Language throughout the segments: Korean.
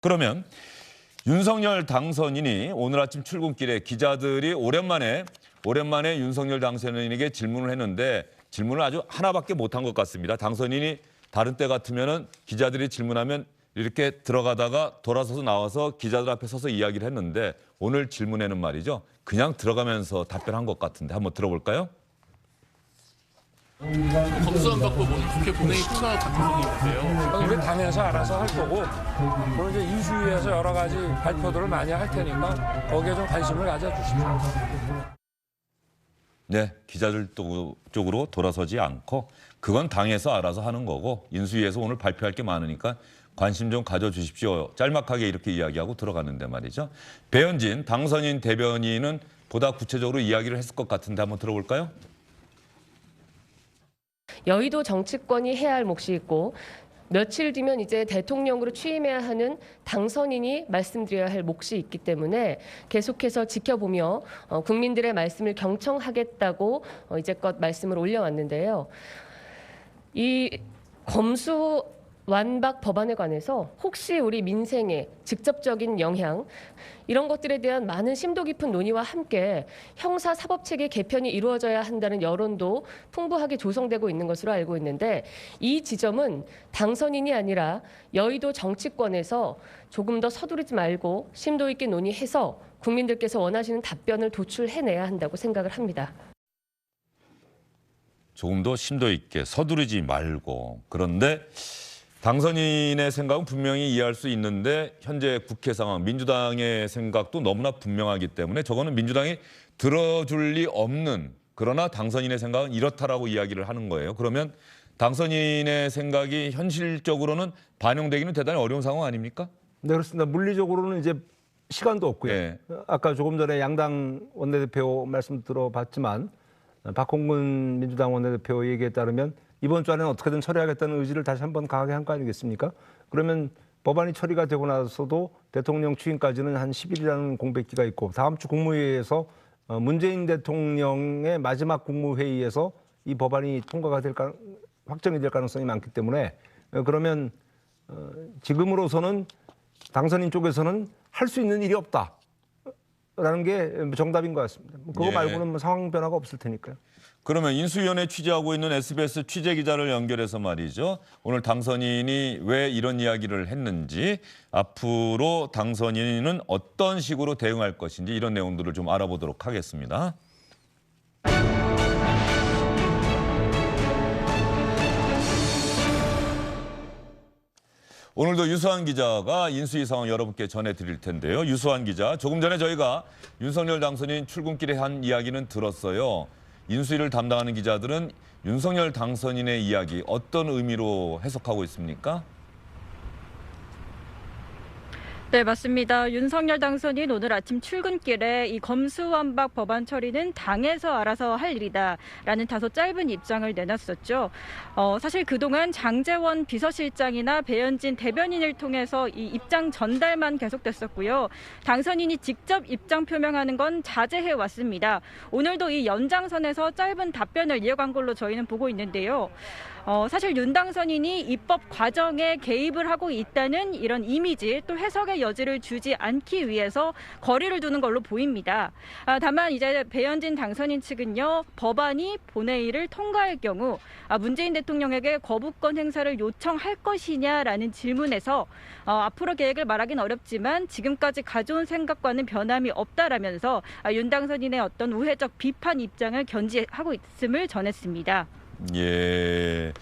그러면 윤석열 당선인이 오늘 아침 출근길에 기자들이 오랜만에 윤석열 당선인에게 질문을 했는데 질문을 아주 하나밖에 못한 것 같습니다. 당선인이 다른 때 같으면은 기자들이 질문하면 이렇게 들어가다가 돌아서서 나와서 기자들 앞에 서서 이야기를 했는데 오늘 질문에는 말이죠. 그냥 들어가면서 답변한 것 같은데 한번 들어볼까요? 검수완박법 국회 본회의 통과 가능성이 있는데요. 우리 당에서 알아서 할 거고, 그리고 이제 인수위에서 여러 가지 발표들을 많이 할 테니까 거기에 좀 관심을 가져주십시오. 네, 기자들 쪽으로 돌아서지 않고 그건 당에서 알아서 하는 거고 인수위에서 오늘 발표할 게 많으니까 관심 좀 가져주십시오. 짤막하게 이렇게 이야기하고 들어갔는데 말이죠. 배현진 당선인 대변인은 보다 구체적으로 이야기를 했을 것 같은데 한번 들어볼까요? 여의도 정치권이 해야 할 몫이 있고 며칠 뒤면 이제 대통령으로 취임해야 하는 당선인이 말씀드려야 할 몫이 있기 때문에 계속해서 지켜보며 국민들의 말씀을 경청하겠다고 이제껏 말씀을 올려왔는데요. 이 검수완박 법안에 관해서 혹시 우리 민생에 직접적인 영향 이런 것들에 대한 많은 심도 깊은 논의와 함께 형사사법체계 개편이 이루어져야 한다는 여론도 풍부하게 조성되고 있는 것으로 알고 있는데 이 지점은 당선인이 아니라 여의도 정치권에서 조금 더 서두르지 말고 심도 있게 논의해서 국민들께서 원하시는 답변을 도출해내야 한다고 생각을 합니다. 조금 더 심도 있게 서두르지 말고 그런데 당선인의 생각은 분명히 이해할 수 있는데 현재 국회 상황, 민주당의 생각도 너무나 분명하기 때문에 저거는 민주당이 들어줄 리 없는 그러나 당선인의 생각은 이렇다라고 이야기를 하는 거예요. 그러면 당선인의 생각이 현실적으로는 반영되기는 대단히 어려운 상황 아닙니까? 네, 그렇습니다. 물리적으로는 이제 시간도 없고요. 네. 아까 조금 전에 양당 원내대표 말씀 들어봤지만 박홍근 민주당 원내대표 얘기에 따르면 이번 주 안에는 어떻게든 처리하겠다는 의지를 다시 한번 강하게 한 거 아니겠습니까? 그러면 법안이 처리가 되고 나서도 대통령 취임까지는 한 10일이라는 공백기가 있고 다음 주 국무회의에서 문재인 대통령의 마지막 국무회의에서 이 법안이 통과가 확정이 될 가능성이 많기 때문에 그러면 지금으로서는 당선인 쪽에서는 할 수 있는 일이 없다라는 게 정답인 것 같습니다. 그거 예. 말고는 뭐 상황 변화가 없을 테니까요. 그러면 인수위원회 취재하고 있는 SBS 취재기자를 연결해서 말이죠. 오늘 당선인이 왜 이런 이야기를 했는지 앞으로 당선인은 어떤 식으로 대응할 것인지 이런 내용들을 좀 알아보도록 하겠습니다. 오늘도 유수환 기자가 인수위 상황 여러분께 전해드릴 텐데요. 유수환 기자, 조금 전에 저희가 윤석열 당선인 출근길에 한 이야기는 들었어요. 인수위를 담당하는 기자들은 윤석열 당선인의 이야기 어떤 의미로 해석하고 있습니까? 네, 맞습니다. 윤석열 당선인 오늘 아침 출근길에 이 검수완박 법안 처리는 당에서 알아서 할 일이다라는 다소 짧은 입장을 내놨었죠. 사실 그동안 장제원 비서실장이나 배현진 대변인을 통해서 이 입장 전달만 계속됐었고요. 당선인이 직접 입장 표명하는 건 자제해 왔습니다. 오늘도 이 연장선에서 짧은 답변을 이어간 걸로 저희는 보고 있는데요. 사실 윤 당선인이 입법 과정에 개입을 하고 있다는 이런 이미지 또 해석의 여지를 주지 않기 위해서 거리를 두는 걸로 보입니다. 다만 이제 배현진 당선인 측은요. 법안이 본회의를 통과할 경우 문재인 대통령에게 거부권 행사를 요청할 것이냐라는 질문에서 앞으로 계획을 말하기는 어렵지만 지금까지 가져온 생각과는 변함이 없다라면서 윤 당선인의 어떤 우회적 비판 입장을 견지하고 있음을 전했습니다. 예,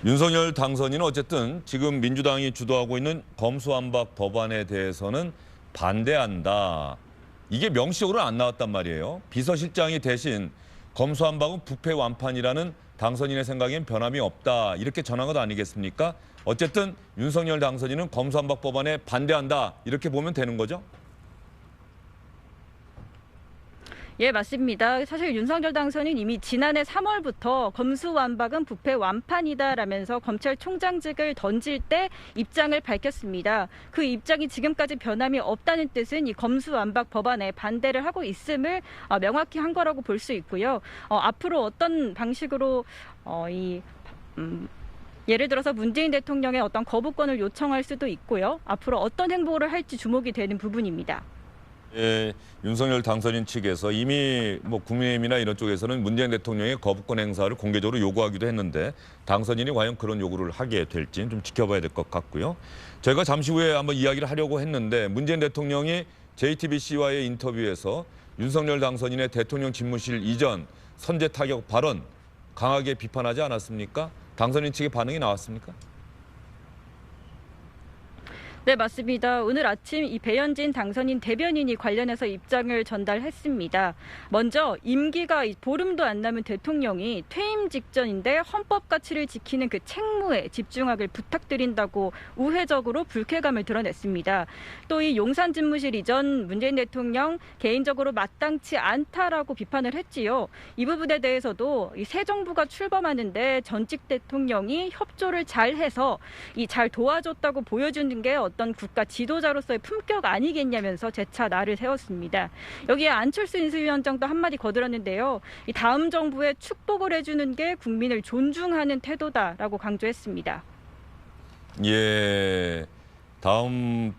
윤석열 당선인은 어쨌든 지금 민주당이 주도하고 있는 검수완박 법안에 대해서는 반대한다. 이게 명시적으로 안 나왔단 말이에요. 비서실장이 대신 검수완박은 부패 완판이라는 당선인의 생각엔 변함이 없다. 이렇게 전한 것 아니겠습니까? 어쨌든 윤석열 당선인은 검수완박 법안에 반대한다. 이렇게 보면 되는 거죠? 예, 맞습니다. 사실 윤석열 당선인 이미 지난해 3월부터 검수완박은 부패 완판이다라면서 검찰총장직을 던질 때 입장을 밝혔습니다. 그 입장이 지금까지 변함이 없다는 뜻은 이 검수완박 법안에 반대를 하고 있음을 명확히 한 거라고 볼 수 있고요. 앞으로 어떤 방식으로 예를 들어서 문재인 대통령의 어떤 거부권을 요청할 수도 있고요. 앞으로 어떤 행보를 할지 주목이 되는 부분입니다. 예, 윤석열 당선인 측에서 이미 뭐 국민의힘이나 이런 쪽에서는 문재인 대통령의 거부권 행사를 공개적으로 요구하기도 했는데 당선인이 과연 그런 요구를 하게 될지는 좀 지켜봐야 될 것 같고요. 저희가 잠시 후에 한번 이야기를 하려고 했는데 문재인 대통령이 JTBC와의 인터뷰에서 윤석열 당선인의 대통령 집무실 이전 선제 타격 발언 강하게 비판하지 않았습니까? 당선인 측의 반응이 나왔습니까? 네, 맞습니다. 오늘 아침 이 배현진 당선인 대변인이 관련해서 입장을 전달했습니다. 먼저 임기가 보름도 안 남은 대통령이 퇴임 직전인데 헌법 가치를 지키는 그 책무에 집중하길 부탁드린다고 우회적으로 불쾌감을 드러냈습니다. 또 이 용산 집무실 이전 문재인 대통령 개인적으로 마땅치 않다라고 비판을 했지요. 이 부분에 대해서도 이 새 정부가 출범하는데 전직 대통령이 협조를 잘해서 잘 도와줬다고 보여주는 게 어떤 국가 지도자로서의 품격 아니겠냐면서 재차 날을 세웠습니다. 여기에 안철수 인수위원장도 한마디 거들었는데요. 이 다음 정부에 축복을 해주는 게 국민을 존중하는 태도다라고 강조했습니다. 예, 다음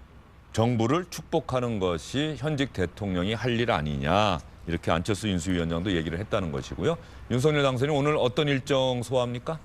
정부를 축복하는 것이 현직 대통령이 할 일 아니냐 이렇게 안철수 인수위원장도 얘기를 했다는 것이고요. 윤석열 당선인 오늘 어떤 일정 소화합니까?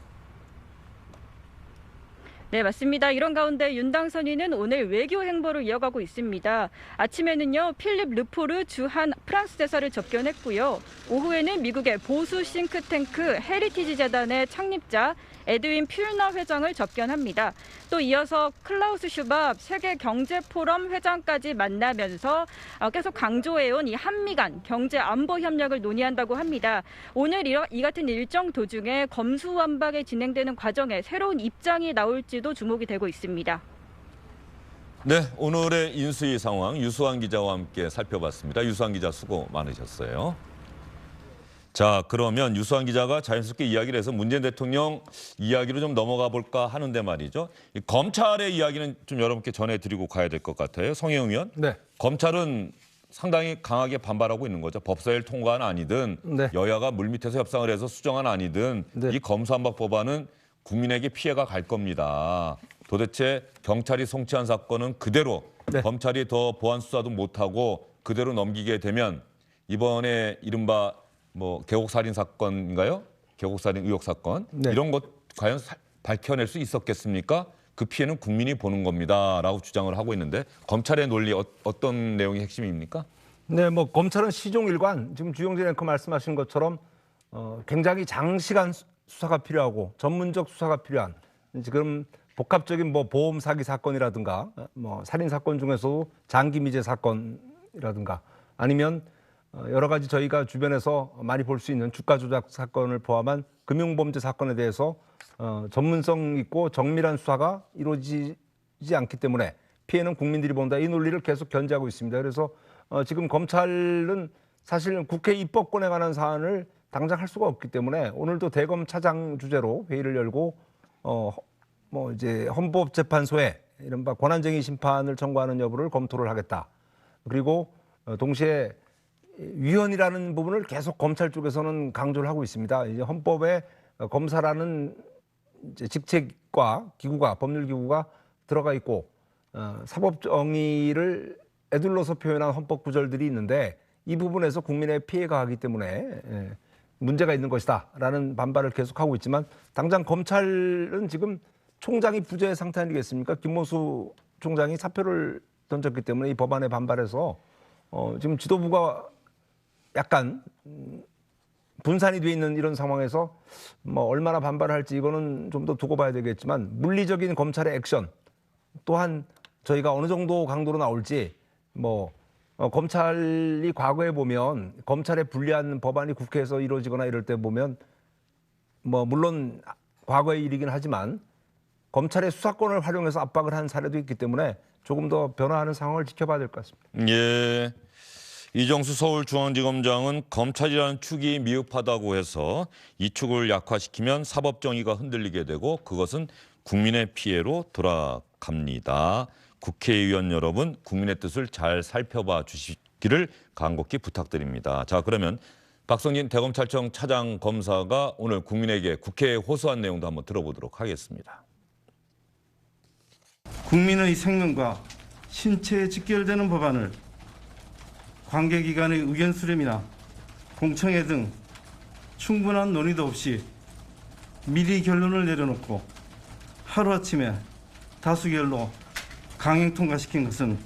네, 맞습니다. 이런 가운데 윤 당선인은 오늘 외교 행보를 이어가고 있습니다. 아침에는요, 필립 르포르 주한 프랑스 대사를 접견했고요. 오후에는 미국의 보수 싱크탱크 헤리티지 재단의 창립자 에드윈 퓰너 회장을 접견합니다. 또 이어서 클라우스 슈밥 세계경제포럼 회장까지 만나면서 계속 강조해온 이 한미 간 경제 안보 협력을 논의한다고 합니다. 오늘 이 같은 일정 도중에 검수완박에 진행되는 과정에 새로운 입장이 나올지도 주목이 되고 있습니다. 네, 오늘의 인수위 상황 유수환 기자와 함께 살펴봤습니다. 유수환 기자 수고 많으셨어요. 자, 그러면 유수환 기자가 자연스럽게 이야기를 해서 문재인 대통령 이야기로 좀 넘어가 볼까 하는데 말이죠. 이 검찰의 이야기는 좀 여러분께 전해드리고 가야 될 것 같아요. 성혜영 의원. 네. 검찰은 상당히 강하게 반발하고 있는 거죠. 법사위를 통과한 아니든 네. 여야가 물밑에서 협상을 해서 수정한 아니든 네. 이 검수완박 법안은 국민에게 피해가 갈 겁니다. 도대체 경찰이 송치한 사건은 그대로 네. 검찰이 더 보안 수사도 못하고 그대로 넘기게 되면 이번에 이른바 뭐 계곡살인 사건인가요? 계곡살인 의혹 사건 네. 이런 것 과연 밝혀낼 수 있었겠습니까? 그 피해는 국민이 보는 겁니다라고 주장을 하고 있는데 검찰의 논리 어떤 내용이 핵심입니까? 네, 뭐 검찰은 시종일관 지금 주영진 앵커 말씀하신 것처럼 굉장히 장시간 수사가 필요하고 전문적 수사가 필요한 지금 복합적인 뭐 보험 사기 사건이라든가 뭐 살인 사건 중에서도 장기 미제 사건이라든가 아니면 여러 가지 저희가 주변에서 많이 볼 수 있는 주가 조작 사건을 포함한 금융범죄 사건에 대해서 전문성 있고 정밀한 수사가 이루어지지 않기 때문에 피해는 국민들이 본다. 이 논리를 계속 견지하고 있습니다. 그래서 지금 검찰은 사실 국회 입법권에 관한 사안을 당장 할 수가 없기 때문에 오늘도 대검 차장 주재로 회의를 열고 뭐 이제 헌법재판소에 이른바 권한쟁의 심판을 청구하는 여부를 검토를 하겠다. 그리고 동시에 위헌이라는 부분을 계속 검찰 쪽에서는 강조를 하고 있습니다. 이제 헌법에 검사라는 이제 직책과 기구가 법률 기구가 들어가 있고 사법 정의를 에둘러서 표현한 헌법 구절들이 있는데 이 부분에서 국민의 피해가 가기 때문에 문제가 있는 것이다라는 반발을 계속하고 있지만 당장 검찰은 지금 총장이 부재 상태 아니겠습니까? 김모수 총장이 사표를 던졌기 때문에 이 법안에 반발해서 지금 지도부가 약간 분산이 돼 있는 이런 상황에서 뭐 얼마나 반발할지 이거는 좀 더 두고 봐야 되겠지만 물리적인 검찰의 액션 또한 저희가 어느 정도 강도로 나올지 뭐 검찰이 과거에 보면 검찰에 불리한 법안이 국회에서 이루어지거나 이럴 때 보면 뭐 물론 과거의 일이긴 하지만 검찰의 수사권을 활용해서 압박을 한 사례도 있기 때문에 조금 더 변화하는 상황을 지켜봐야 될 것 같습니다. 예. 이정수 서울중앙지검장은 검찰이라는 축이 미흡하다고 해서 이 축을 약화시키면 사법정의가 흔들리게 되고 그것은 국민의 피해로 돌아갑니다. 국회의원 여러분, 국민의 뜻을 잘 살펴봐 주시기를 간곡히 부탁드립니다. 자, 그러면 박성진 대검찰청 차장 검사가 오늘 국민에게 국회에 호소한 내용도 한번 들어보도록 하겠습니다. 국민의 생명과 신체에 직결되는 법안을 관계기관의 의견 수렴이나 공청회 등 충분한 논의도 없이 미리 결론을 내려놓고 하루아침에 다수결로 강행 통과시킨 것은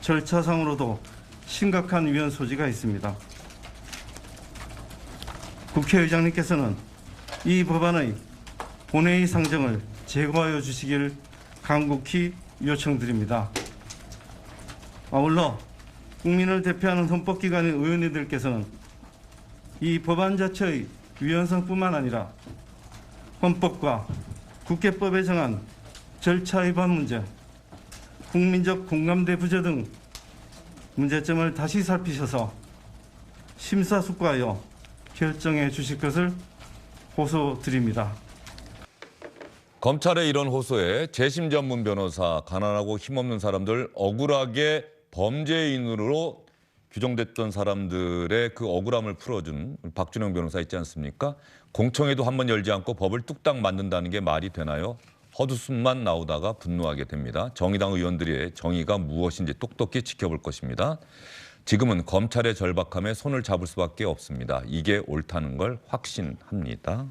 절차상으로도 심각한 위헌 소지가 있습니다. 국회의장님께서는 이 법안의 본회의 상정을 제거하여 주시길 간곡히 요청드립니다. 아울러 국민을 대표하는 헌법기관의 의원님들께서는 이 법안 자체의 위헌성뿐만 아니라 헌법과 국회법에 정한 절차 위반 문제, 국민적 공감대 부재 등 문제점을 다시 살피셔서 심사숙고하여 결정해 주실 것을 호소드립니다. 검찰의 이런 호소에 재심 전문 변호사, 가난하고 힘없는 사람들, 억울하게 범죄인으로 규정됐던 사람들의 그 억울함을 풀어준 박준영 변호사 있지 않습니까? 공청회도 한 번 열지 않고 법을 뚝딱 만든다는 게 말이 되나요? 헛웃음만 나오다가 분노하게 됩니다. 정의당 의원들의 정의가 무엇인지 똑똑히 지켜볼 것입니다. 지금은 검찰의 절박함에 손을 잡을 수밖에 없습니다. 이게 옳다는 걸 확신합니다.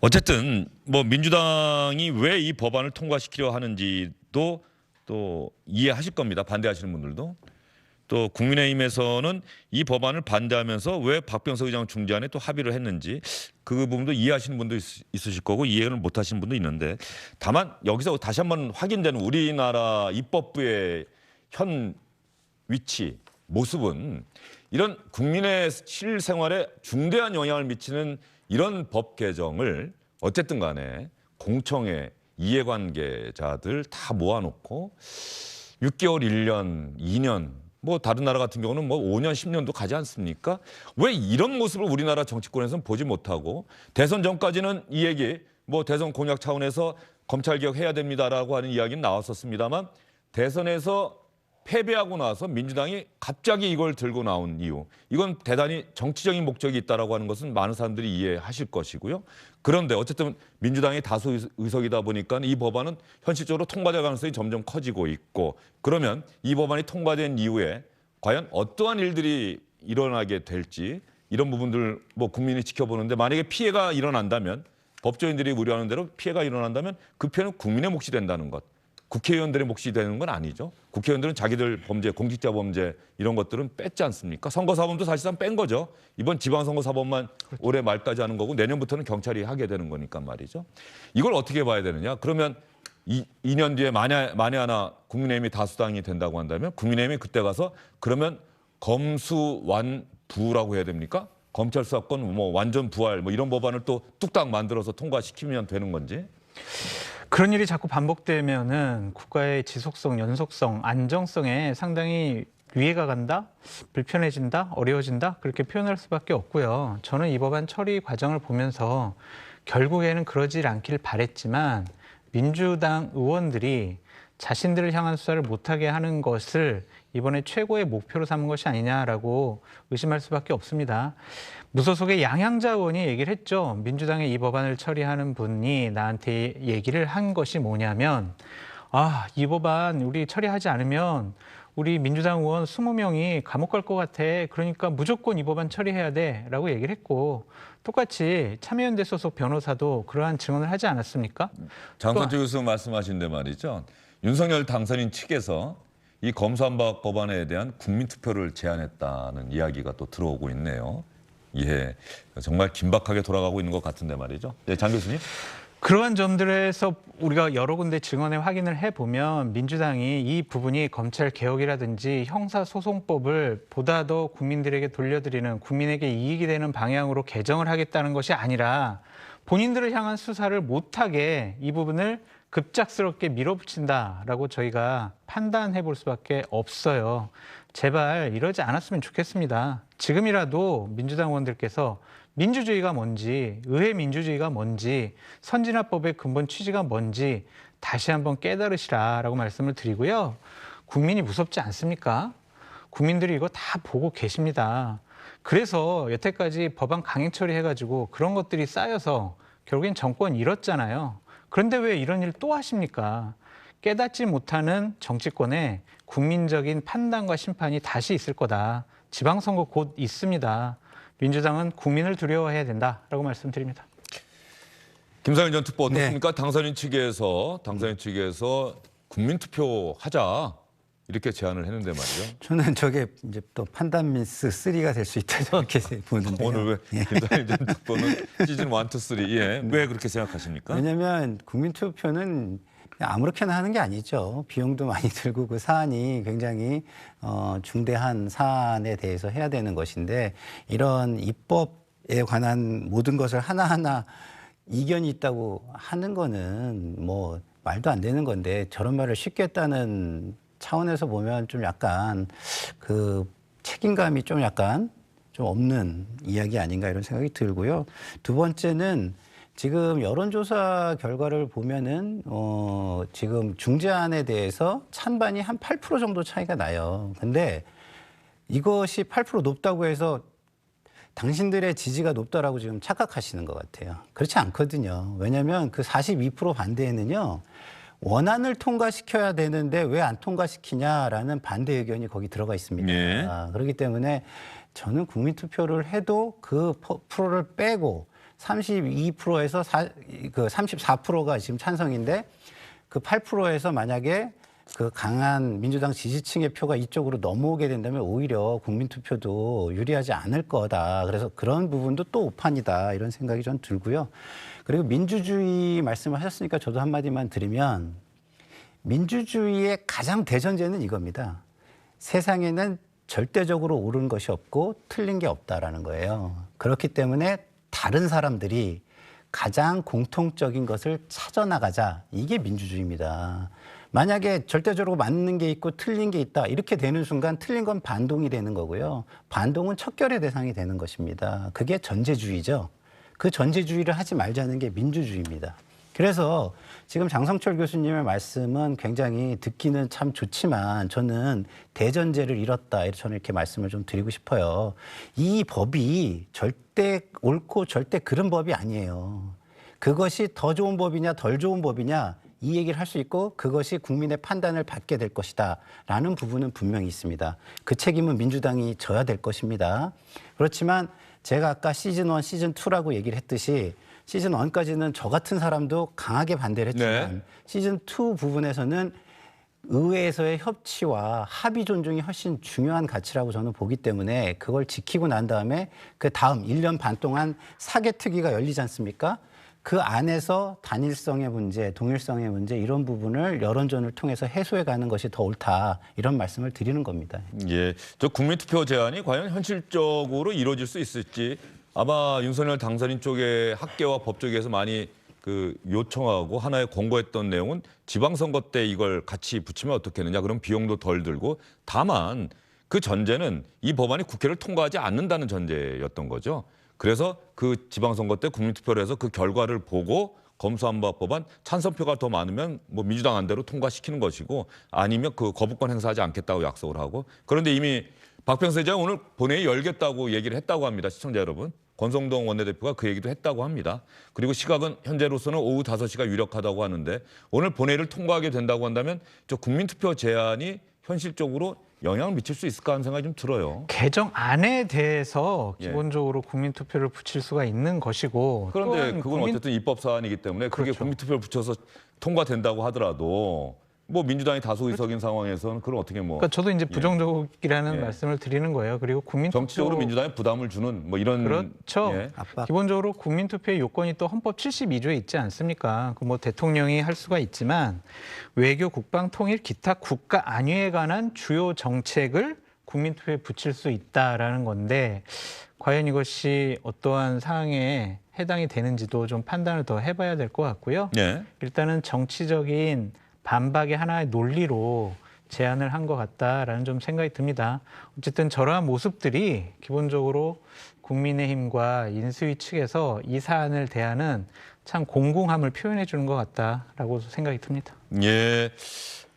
어쨌든 뭐 민주당이 왜 이 법안을 통과시키려 하는지도 또 이해하실 겁니다. 반대하시는 분들도. 또 국민의힘에서는 이 법안을 반대하면서 왜 박병석 의장 중재안에 또 합의를 했는지 그 부분도 이해하시는 분도 있으실 거고 이해를 못하시는 분도 있는데, 다만 여기서 다시 한번 확인되는 우리나라 입법부의 현 위치, 모습은 이런 국민의 실생활에 중대한 영향을 미치는 이런 법 개정을 어쨌든 간에 공청회, 이해관계자들 다 모아놓고 6개월, 1년, 2년, 뭐 다른 나라 같은 경우는 뭐 5년, 10년도 가지 않습니까? 왜 이런 모습을 우리나라 정치권에서는 보지 못하고, 대선 전까지는 이 얘기, 뭐 대선 공약 차원에서 검찰개혁 해야 됩니다라고 하는 이야기는 나왔었습니다만, 대선에서 패배하고 나서 민주당이 갑자기 이걸 들고 나온 이유, 이건 대단히 정치적인 목적이 있다라고 하는 것은 많은 사람들이 이해하실 것이고요. 그런데 어쨌든 민주당이 다수 의석이다 보니까 이 법안은 현실적으로 통과될 가능성이 점점 커지고 있고, 그러면 이 법안이 통과된 이후에 과연 어떠한 일들이 일어나게 될지, 이런 부분들 뭐 국민이 지켜보는데, 만약에 피해가 일어난다면, 법조인들이 우려하는 대로 피해가 일어난다면 그 피해는 국민의 몫이 된다는 것. 국회의원들의 몫이 되는 건 아니죠. 국회의원들은 자기들 범죄, 공직자 범죄 이런 것들은 뺐지 않습니까? 선거사범도 사실상 뺀 거죠. 이번 지방선거사범만 올해 말까지 하는 거고 내년부터는 경찰이 하게 되는 거니까 말이죠. 이걸 어떻게 봐야 되느냐? 그러면 2년 뒤에 만에 하나 국민의힘이 다수당이 된다고 한다면 국민의힘이 그때 가서 그러면 검수완부라고 해야 됩니까? 검찰 수사권 뭐 완전 부활 뭐 이런 법안을 또 뚝딱 만들어서 통과시키면 되는 건지. 그런 일이 자꾸 반복되면은 국가의 지속성, 연속성, 안정성에 상당히 위해가 간다, 불편해진다, 어려워진다 그렇게 표현할 수밖에 없고요. 저는 이 법안 처리 과정을 보면서 결국에는 그러질 않길 바랬지만 민주당 의원들이 자신들을 향한 수사를 못하게 하는 것을 이번에 최고의 목표로 삼은 것이 아니냐라고 의심할 수밖에 없습니다. 무소속의 양향자 의원이 얘기를 했죠. 민주당의 이 법안을 처리하는 분이 나한테 얘기를 한 것이 뭐냐면, 이 법안 우리 처리하지 않으면 우리 민주당 의원 20명이 감옥 갈 것 같아. 그러니까 무조건 이 법안 처리해야 돼 라고 얘기를 했고, 똑같이 참여연대 소속 변호사도 그러한 증언을 하지 않았습니까? 장선주 교수 말씀하신데 말이죠. 윤석열 당선인 측에서 이 검수완박 법안에 대한 국민투표를 제안했다는 이야기가 또 들어오고 있네요. 예, 정말 긴박하게 돌아가고 있는 것 같은데 말이죠. 네, 장 교수님. 그러한 점들에서 우리가 여러 군데 증언에 확인을 해보면 민주당이 이 부분이 검찰개혁이라든지 형사소송법을 보다 더 국민들에게 돌려드리는, 국민에게 이익이 되는 방향으로 개정을 하겠다는 것이 아니라 본인들을 향한 수사를 못하게 이 부분을 급작스럽게 밀어붙인다라고 저희가 판단해 볼 수밖에 없어요. 제발 이러지 않았으면 좋겠습니다. 지금이라도 민주당 의원들께서 민주주의가 뭔지, 의회 민주주의가 뭔지, 선진화법의 근본 취지가 뭔지 다시 한번 깨달으시라라고 말씀을 드리고요. 국민이 무섭지 않습니까? 국민들이 이거 다 보고 계십니다. 그래서 여태까지 법안 강행 처리해가지고 그런 것들이 쌓여서 결국엔 정권 잃었잖아요. 그런데 왜 이런 일 또 하십니까? 깨닫지 못하는 정치권에 국민적인 판단과 심판이 다시 있을 거다. 지방선거 곧 있습니다. 민주당은 국민을 두려워해야 된다라고 말씀드립니다. 김상현 전 특보 어떻습니까? 당선인 측에서 국민투표 하자 이렇게 제안을 했는데 말이죠. 저는 저게 이제 또 판단 미스 3가 될 수 있다 이렇게 보는데요. 오늘 왜 김상현 전 특보는 시즌 1, 2, 3 왜 그렇게 생각하십니까? 왜냐하면 국민투표는 그냥 아무렇게나 하는 게 아니죠. 비용도 많이 들고 그 사안이 굉장히 중대한 사안에 대해서 해야 되는 것인데 이런 입법에 관한 모든 것을 하나하나 이견이 있다고 하는 거는 뭐 말도 안 되는 건데 저런 말을 쉽게 했다는 차원에서 보면 좀 약간 그 책임감이 좀 약간 좀 없는 이야기 아닌가 이런 생각이 들고요. 두 번째는 지금 여론조사 결과를 보면은 지금 중재안에 대해서 찬반이 한 8% 정도 차이가 나요. 근데 이것이 8% 높다고 해서 당신들의 지지가 높다라고 지금 착각하시는 것 같아요. 그렇지 않거든요. 왜냐하면 그 42% 반대에는요. 원안을 통과시켜야 되는데 왜 안 통과시키냐라는 반대 의견이 거기 들어가 있습니다. 네. 그렇기 때문에 저는 국민투표를 해도 그 프로를 빼고 32%에서 그 34%가 지금 찬성인데 그 8%에서 만약에 그 강한 민주당 지지층의 표가 이쪽으로 넘어오게 된다면 오히려 국민투표도 유리하지 않을 거다. 그래서 그런 부분도 또 오판이다. 이런 생각이 전 들고요. 그리고 민주주의 말씀을 하셨으니까 저도 한마디만 드리면 민주주의의 가장 대전제는 이겁니다. 세상에는 절대적으로 옳은 것이 없고 틀린 게 없다라는 거예요. 그렇기 때문에 다른 사람들이 가장 공통적인 것을 찾아나가자. 이게 민주주의입니다. 만약에 절대적으로 맞는 게 있고 틀린 게 있다. 이렇게 되는 순간 틀린 건 반동이 되는 거고요. 반동은 척결의 대상이 되는 것입니다. 그게 전제주의죠. 그 전제주의를 하지 말자는 게 민주주의입니다. 그래서 지금 장성철 교수님의 말씀은 굉장히 듣기는 참 좋지만 저는 대전제를 잃었다. 저는 이렇게 말씀을 좀 드리고 싶어요. 이 법이 절대 옳고 절대 그른 법이 아니에요. 그것이 더 좋은 법이냐 덜 좋은 법이냐 이 얘기를 할 수 있고 그것이 국민의 판단을 받게 될 것이다 라는 부분은 분명히 있습니다. 그 책임은 민주당이 져야 될 것입니다. 그렇지만 제가 아까 시즌 1, 시즌 2라고 얘기를 했듯이 시즌 1까지는 저 같은 사람도 강하게 반대를 했지만 네. 시즌 2 부분에서는 의회에서의 협치와 합의 존중이 훨씬 중요한 가치라고 저는 보기 때문에 그걸 지키고 난 다음에 그 다음 1년 반 동안 사개특위가 열리지 않습니까? 그 안에서 단일성의 문제, 동일성의 문제 이런 부분을 여론전을 통해서 해소해가는 것이 더 옳다 이런 말씀을 드리는 겁니다. 예, 저 국민투표 제안이 과연 현실적으로 이루어질 수 있을지 아마 윤석열 당선인 쪽의 학계와 법 쪽에서 많이 그 요청하고 하나의 권고했던 내용은 지방선거 때 이걸 같이 붙이면 어떻겠느냐. 그럼 비용도 덜 들고 다만 그 전제는 이 법안이 국회를 통과하지 않는다는 전제였던 거죠. 그래서 그 지방선거 때 국민투표를 해서 그 결과를 보고 검수완박 법안 찬성표가 더 많으면 뭐 민주당 안대로 통과시키는 것이고 아니면 그 거부권 행사하지 않겠다고 약속을 하고 그런데 이미 박병수 의장 오늘 본회의 열겠다고 얘기를 했다고 합니다. 시청자 여러분. 권성동 원내대표가 그 얘기도 했다고 합니다. 그리고 시각은 현재로서는 오후 5시가 유력하다고 하는데 오늘 본회의를 통과하게 된다고 한다면 저 국민투표 제안이 현실적으로 영향을 미칠 수 있을까 하는 생각이 좀 들어요. 개정안에 대해서 예. 기본적으로 국민투표를 붙일 수가 있는 것이고 그런데 또한 그건 어쨌든 입법 사안이기 때문에 그게 그렇죠. 국민투표를 붙여서 통과된다고 하더라도 뭐 민주당이 다수 의석인 상황에서는 그걸 어떻게 뭐 그러니까 저도 이제 부정적이라는 예. 말씀을 드리는 거예요. 그리고 국민투표 정치적으로 민주당에 부담을 주는 뭐 이런 그렇죠. 예. 기본적으로 국민투표의 요건이 또 헌법 72조에 있지 않습니까? 그 뭐 대통령이 할 수가 있지만 외교, 국방, 통일, 기타 국가 안위에 관한 주요 정책을 국민투표에 붙일 수 있다라는 건데 과연 이것이 어떠한 사항에 해당이 되는지도 좀 판단을 더 해봐야 될 것 같고요. 예. 일단은 정치적인 반박의 하나의 논리로 제안을 한 것 같다라는 좀 생각이 듭니다. 어쨌든 저러한 모습들이 기본적으로 국민의힘과 인수위 측에서 이 사안을 대하는 참 공공함을 표현해 주는 것 같다라고 생각이 듭니다. 예.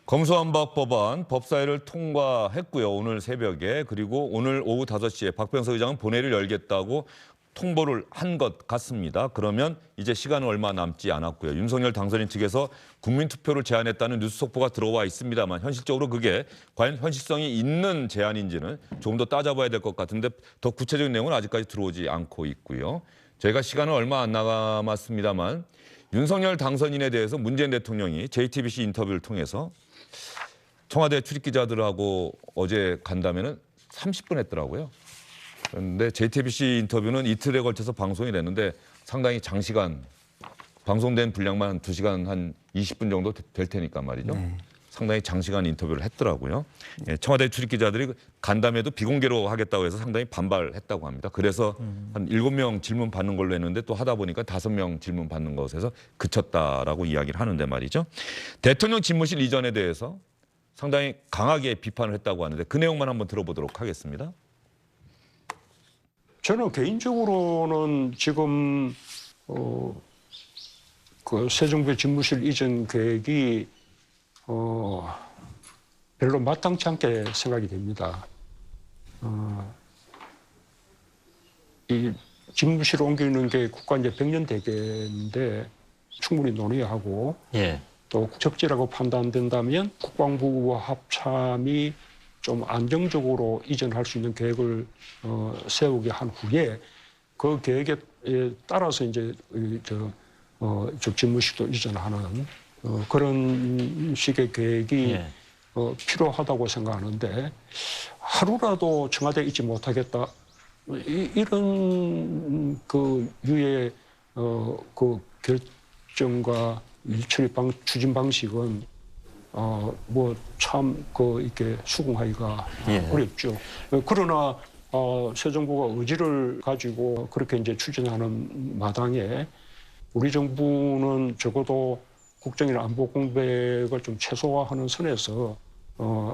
검수완박 법안 법사위를 통과했고요. 오늘 새벽에. 그리고 오늘 오후 5시에 박병석 의장은 본회의를 열겠다고 통보를 한 것 같습니다. 그러면 이제 시간은 얼마 남지 않았고요. 윤석열 당선인 측에서 국민투표를 제안했다는 뉴스 속보가 들어와 있습니다만 현실적으로 그게 과연 현실성이 있는 제안인지는 조금 더 따져봐야 될 것 같은데 더 구체적인 내용은 아직까지 들어오지 않고 있고요. 저희가 시간은 얼마 안 남았습니다만 윤석열 당선인에 대해서 문재인 대통령이 JTBC 인터뷰를 통해서 청와대 출입기자들하고 어제 간담회는 30분 했더라고요. 그런데 JTBC 인터뷰는 이틀에 걸쳐서 방송이 됐는데 상당히 장시간 방송된 분량만 한 2시간 한 20분 정도 될 테니까 말이죠. 네. 상당히 장시간 인터뷰를 했더라고요. 예, 청와대 출입기자들이 간담회도 비공개로 하겠다고 해서 상당히 반발했다고 합니다. 그래서 한 7명 질문 받는 걸로 했는데 또 하다 보니까 5명 질문 받는 것에서 그쳤다라고 이야기를 하는데 말이죠. 대통령 집무실 이전에 대해서 상당히 강하게 비판을 했다고 하는데 그 내용만 한번 들어보도록 하겠습니다. 저는 개인적으로는 지금 그 새 정부의 집무실 이전 계획이 별로 마땅치 않게 생각이 됩니다. 이 집무실을 옮기는 게 국가 이제 100년 대계인데 충분히 논의하고 또 적절하고 판단된다면 국방부와 합참이 좀 안정적으로 이전할 수 있는 계획을 세우게 한 후에 그 계획에 따라서 이제 저 집무실도 이전하는 그런 식의 계획이 필요하다고 생각하는데 하루라도 청와대에 있지 못하겠다 이런 그 유의 그 결정과 일처리 추진 방식은 뭐 참 그 이렇게 수긍하기가 어렵죠. 그러나 새 정부가 의지를 가지고 그렇게 이제 추진하는 마당에 우리 정부는 적어도 국정이나 안보 공백을 좀 최소화하는 선에서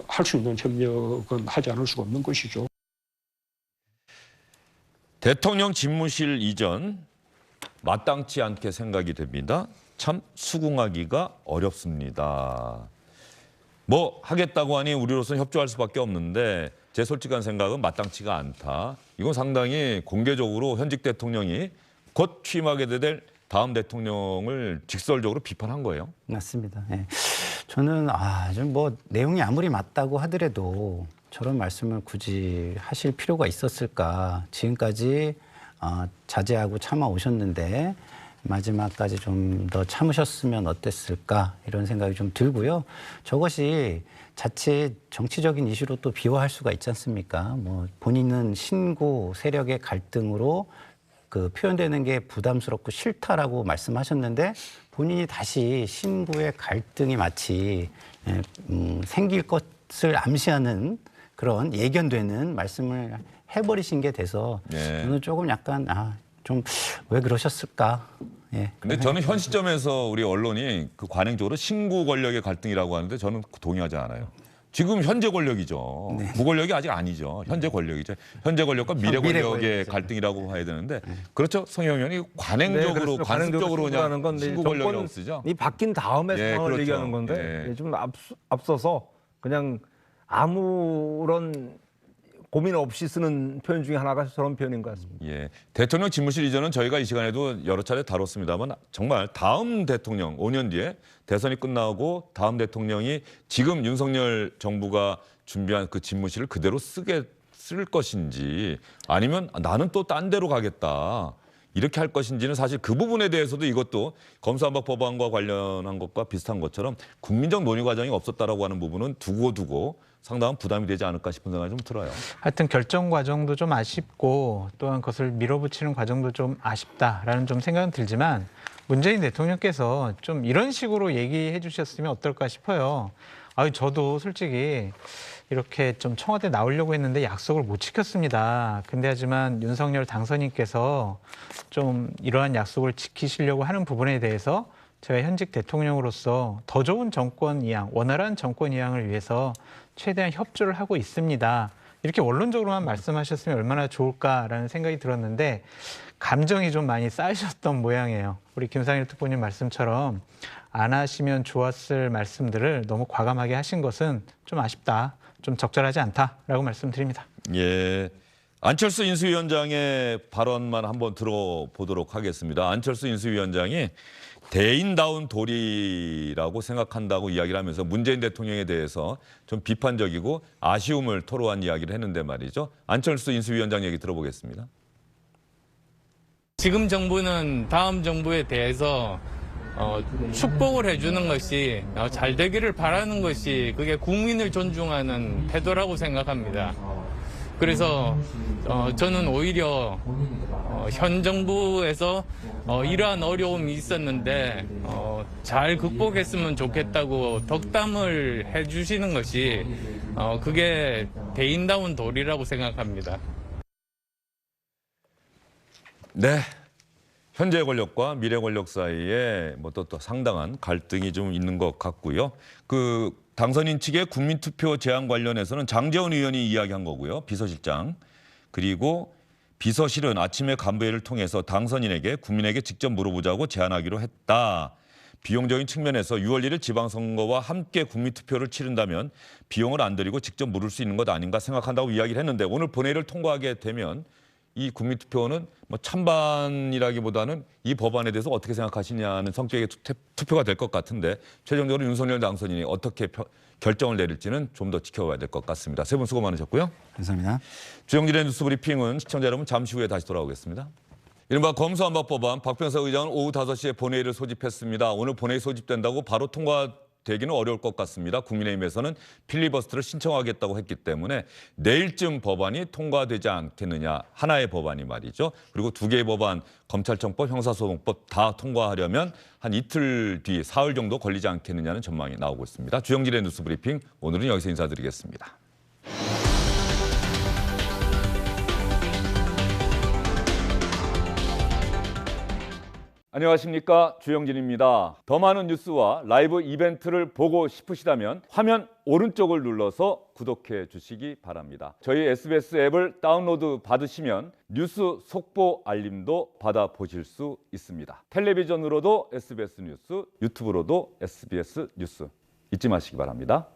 할 수 있는 협력은 하지 않을 수가 없는 것이죠. 대통령 집무실 이전 마땅치 않게 생각이 됩니다. 참 수긍하기가 어렵습니다. 뭐 하겠다고 하니 우리로서는 협조할 수밖에 없는데 제 솔직한 생각은 마땅치가 않다. 이건 상당히 공개적으로 현직 대통령이 곧 취임하게 될 다음 대통령을 직설적으로 비판한 거예요. 맞습니다. 예. 저는 좀 뭐 내용이 아무리 맞다고 하더라도 저런 말씀을 굳이 하실 필요가 있었을까. 지금까지 자제하고 참아 오셨는데 마지막까지 좀 더 참으셨으면 어땠을까 이런 생각이 좀 들고요. 저것이 자칫 정치적인 이슈로 또 비화할 수가 있지 않습니까? 뭐 본인은 신구 세력의 갈등으로 그 표현되는 게 부담스럽고 싫다라고 말씀하셨는데 본인이 다시 신구의 갈등이 마치 생길 것을 암시하는 그런 예견되는 말씀을 해버리신 게 돼서 저는 조금 약간 좀 왜 그러셨을까? 예. 근데 저는 현 시점에서 우리 언론이 그 관행적으로 신구 권력의 갈등이라고 하는데 저는 동의하지 않아요. 지금 현재 권력이죠. 네. 무권력이 아직 아니죠. 현재 권력이죠. 현재 권력과 미래 권력의 갈등이라고 봐야 되는데 그렇죠. 성형 의원이 관행적으로 관습적으로 그냥 신구 권력이라고 쓰죠. 이 바뀐 다음에 상황을 그렇죠. 얘기하는 건데 좀 앞서서 그냥 아무런 고민 없이 쓰는 표현 중에 하나가 저런 표현인 것 같습니다. 예, 대통령 집무실 이전은 저희가 이 시간에도 여러 차례 다뤘습니다만 정말 다음 대통령 5년 뒤에 대선이 끝나고 다음 대통령이 지금 윤석열 정부가 준비한 그 집무실을 그대로 쓸 것인지 아니면 나는 또 딴 데로 가겠다. 이렇게 할 것인지는 사실 그 부분에 대해서도 이것도 검수완박 법안과 관련한 것과 비슷한 것처럼 국민적 논의 과정이 없었다라고 하는 부분은 두고 상당한 부담이 되지 않을까 싶은 생각이 좀 들어요. 하여튼 결정 과정도 좀 아쉽고 또한 그것을 밀어붙이는 과정도 좀 아쉽다라는 좀 생각은 들지만 문재인 대통령께서 좀 이런 식으로 얘기해 주셨으면 어떨까 싶어요. 저도 솔직히 이렇게 좀 청와대 나오려고 했는데 약속을 못 지켰습니다. 근데 하지만 윤석열 당선인께서 좀 이러한 약속을 지키시려고 하는 부분에 대해서 제가 현직 대통령으로서 더 좋은 정권 이양, 원활한 정권 이양을 위해서 최대한 협조를 하고 있습니다. 이렇게 원론적으로만 말씀하셨으면 얼마나 좋을까라는 생각이 들었는데 감정이 좀 많이 쌓이셨던 모양이에요. 우리 김상일 특보님 말씀처럼 안 하시면 좋았을 말씀들을 너무 과감하게 하신 것은 좀 아쉽다, 좀 적절하지 않다라고 말씀드립니다. 예. 안철수 인수위원장의 발언만 한번 들어보도록 하겠습니다. 안철수 인수위원장이 대인다운 도리라고 생각한다고 이야기를 하면서 문재인 대통령에 대해서 좀 비판적이고 아쉬움을 토로한 이야기를 했는데 말이죠. 안철수 인수위원장 얘기 들어보겠습니다. 지금 정부는 다음 정부에 대해서 축복을 해주는 것이 잘 되기를 바라는 것이 그게 국민을 존중하는 태도라고 생각합니다. 그래서 저는 오히려 현 정부에서 이러한 어려움이 있었는데 잘 극복했으면 좋겠다고 덕담을 해주시는 것이 그게 대인다운 도리라고 생각합니다. 네. 현재 권력과 미래 권력 사이에 뭐 또 상당한 갈등이 좀 있는 것 같고요. 그 당선인 측의 국민투표 제안 관련해서는 장제원 의원이 이야기한 거고요. 비서실장. 그리고 비서실은 아침에 간부회의를 통해서 당선인에게 국민에게 직접 물어보자고 제안하기로 했다. 비용적인 측면에서 6월 1일 지방선거와 함께 국민투표를 치른다면 비용을 안 들이고 직접 물을 수 있는 것 아닌가 생각한다고 이야기를 했는데 오늘 본회의를 통과하게 되면 이 국민투표는 뭐 찬반이라기보다는 이 법안에 대해서 어떻게 생각하시냐는 성격의 투표가 될 것 같은데 최종적으로 윤석열 당선인이 어떻게 결정을 내릴지는 좀 더 지켜봐야 될 것 같습니다. 세 분 수고 많으셨고요. 감사합니다. 주영진의 뉴스브리핑은 시청자 여러분 잠시 후에 다시 돌아오겠습니다. 이른바 검수완박 법안 박병석 의장은 오후 5시에 본회의를 소집했습니다. 오늘 본회의 소집된다고 바로 통과되기는 어려울 것 같습니다. 국민의힘에서는 필리버스터를 신청하겠다고 했기 때문에 내일쯤 법안이 통과되지 않겠느냐. 하나의 법안이 말이죠. 그리고 두 개의 법안, 검찰청법, 형사소송법 다 통과하려면 한 이틀 뒤, 사흘 정도 걸리지 않겠느냐는 전망이 나오고 있습니다. 주영진의 뉴스브리핑 오늘은 여기서 인사드리겠습니다. 안녕하십니까, 주영진입니다. 더 많은 뉴스와 라이브 이벤트를 보고 싶으시다면 화면 오른쪽을 눌러서 구독해 주시기 바랍니다. 저희 SBS 앱을 다운로드 받으시면 뉴스 속보 알림도 받아보실 수 있습니다. 텔레비전으로도 SBS 뉴스, 유튜브로도 SBS 뉴스 잊지 마시기 바랍니다.